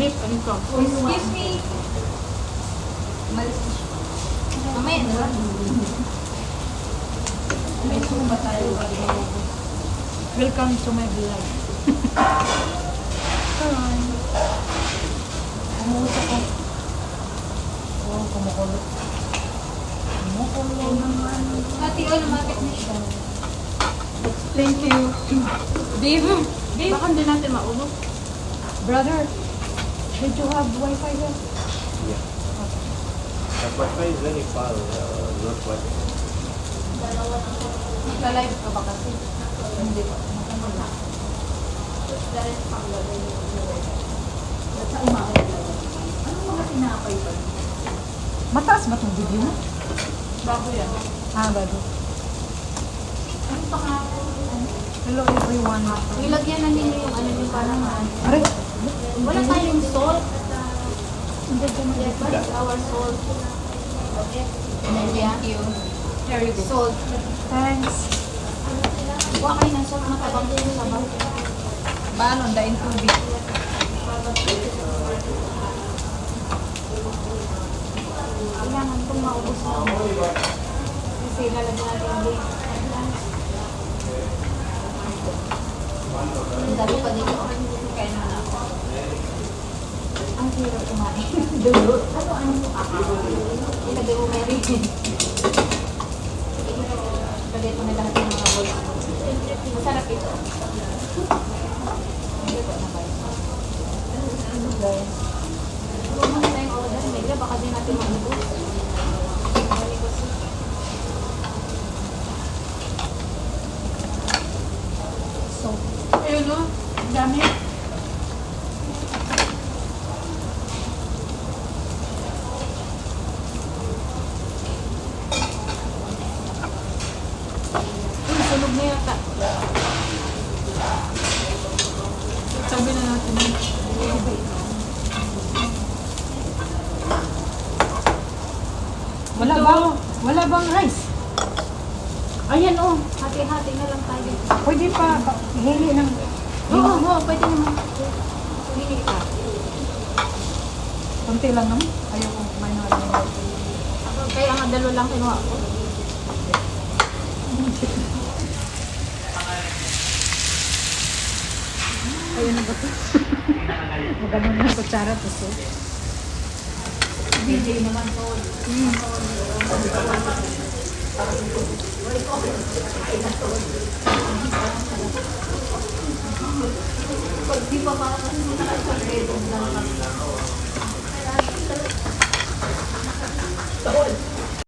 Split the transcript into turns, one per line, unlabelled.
Beef, ano ka?
Excuse me. Malis na siya. Mamaya na lang. May sumba tayo.
Welcome to my vlog. Hi. Umuusap ko. Oh, kumukulot. Kumukulot naman.
Ate, lumapit na siya.
Thank you.
Babe. Babe.
Baka hindi natin maulog. Brother, did you have Wi-Fi here?
Yeah. The Wi-Fi is very far, not Wi-Fi.
Nagka-live ka ba kasi?
Hindi pa.
Sa umaga. Anong mga tinapay pa?
Mataas ba itong video mo?
Bago yan.
Ah, bago.
Ano pa nga?
Hello everyone.
Nilagyan na ninyo yung ano yung parang
Aray,
wala tayong salt. Hindi dyan what is our salt? Thank you.
here you go.
Salt.
Thanks.
Kuha kayo ng salt na tabang sa sabaw.
Banon, daing tubig.
Kailangan itong maubos na. Kasi lalagyan natin yung bake. Ang dami pa dito. Kaya naman ako. Ang hirap kumain. Dulo. Ano mo ilagay mo may rin. Ilagay mo na lahat ng mga boys. Masarap ito. Ito na ba ito? Ano guys? Huwag mo na tayong order. Medyo baka din natin mag-ubos.
So, ayun no, ang dami.
Sunog na yata.
Sabi na natin. Wala bang rice?
Ayan oh, hati-hati na lang tayo.
Pwede pa hili ng...
Oo, pwede naman. Hili ka.
Kunti lang naman. Ayaw kong kumain ng ano.
Kaya nga dalo lang kinuha ko.
Ayun na ba ito? Maganon na kutsara to so.
DJ naman to. Pag di pa para kasi nakasagredo lang.